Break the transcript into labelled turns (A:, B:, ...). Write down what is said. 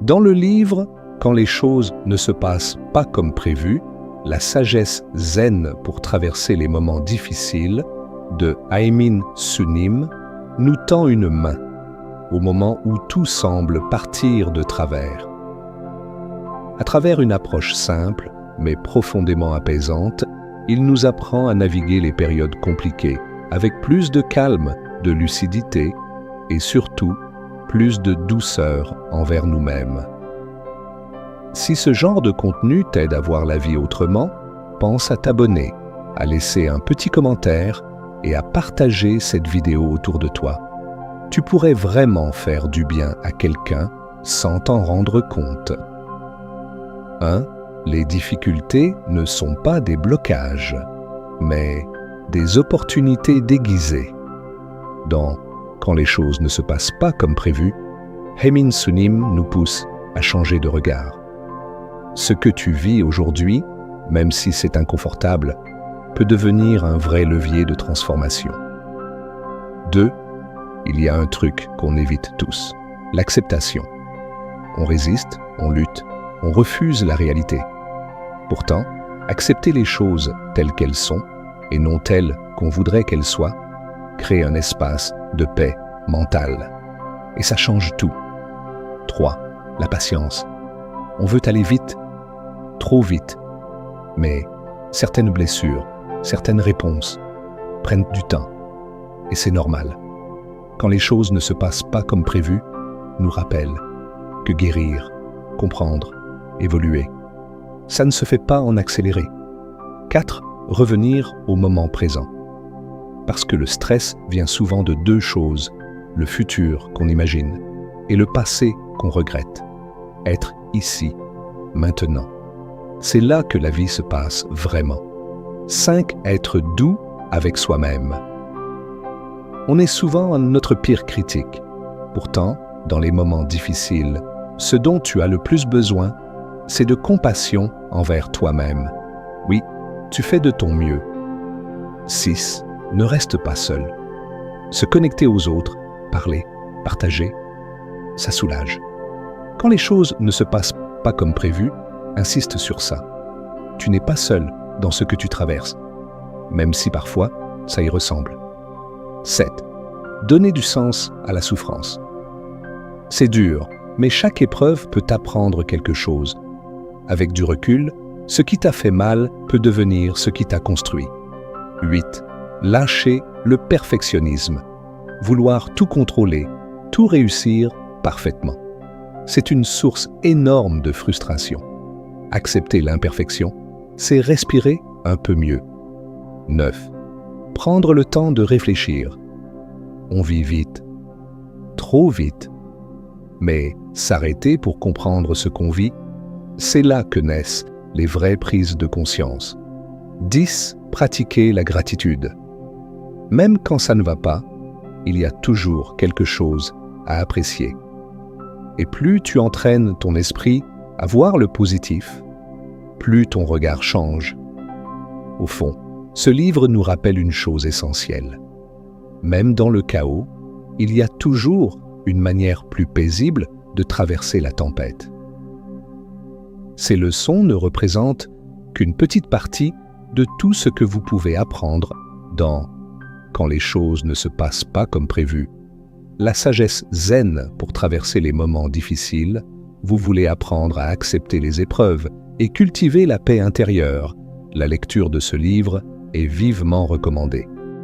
A: Dans le livre « Quand les choses ne se passent pas comme prévu », la sagesse zen pour traverser les moments difficiles de Haemin Sunim nous tend une main au moment où tout semble partir de travers. À travers une approche simple, mais profondément apaisante, il nous apprend à naviguer les périodes compliquées avec plus de calme, de lucidité et surtout plus de douceur envers nous-mêmes. Si ce genre de contenu t'aide à voir la vie autrement, pense à t'abonner, à laisser un petit commentaire et à partager cette vidéo autour de toi. Tu pourrais vraiment faire du bien à quelqu'un sans t'en rendre compte. 1. Les difficultés ne sont pas des blocages, mais des opportunités déguisées. Dans « Quand les choses ne se passent pas comme prévu », Haemin Sunim nous pousse à changer de regard. Ce que tu vis aujourd'hui, même si c'est inconfortable, peut devenir un vrai levier de transformation. 2. Il y a un truc qu'on évite tous, l'acceptation. On résiste, on lutte, on refuse la réalité. Pourtant, accepter les choses telles qu'elles sont, et non telles qu'on voudrait qu'elles soient, crée un espace de paix mentale. Et ça change tout. 3. La patience. On veut aller vite, trop vite. Mais certaines blessures, certaines réponses prennent du temps. Et c'est normal. Quand les choses ne se passent pas comme prévu, nous rappellent que guérir, comprendre, évoluer, ça ne se fait pas en accéléré. 4. Revenir au moment présent. Parce que le stress vient souvent de deux choses, le futur qu'on imagine et le passé qu'on regrette. Être ici, maintenant. C'est là que la vie se passe vraiment. 5. Être doux avec soi-même. On est souvent notre pire critique. Pourtant, dans les moments difficiles, ce dont tu as le plus besoin, c'est de compassion envers toi-même. Oui, tu fais de ton mieux. 6. Ne reste pas seul. Se connecter aux autres, parler, partager, ça soulage. Quand les choses ne se passent pas comme prévu, insiste sur ça. Tu n'es pas seul dans ce que tu traverses, même si parfois ça y ressemble. 7. Donner du sens à la souffrance. C'est dur, mais chaque épreuve peut t'apprendre quelque chose. Avec du recul, ce qui t'a fait mal peut devenir ce qui t'a construit. 8. Lâcher le perfectionnisme. Vouloir tout contrôler, tout réussir parfaitement. C'est une source énorme de frustration. Accepter l'imperfection, c'est respirer un peu mieux. 9. Prendre le temps de réfléchir. On vit vite, trop vite. Mais s'arrêter pour comprendre ce qu'on vit, c'est là que naissent les vraies prises de conscience. 10. Pratiquer la gratitude. Même quand ça ne va pas, il y a toujours quelque chose à apprécier. Et plus tu entraînes ton esprit à voir le positif, plus ton regard change. Au fond, ce livre nous rappelle une chose essentielle. Même dans le chaos, il y a toujours une manière plus paisible de traverser la tempête. Ces leçons ne représentent qu'une petite partie de tout ce que vous pouvez apprendre dans « Quand les choses ne se passent pas comme prévu ». La sagesse zen pour traverser les moments difficiles, vous voulez apprendre à accepter les épreuves et cultiver la paix intérieure. La lecture de ce livre est vivement recommandée.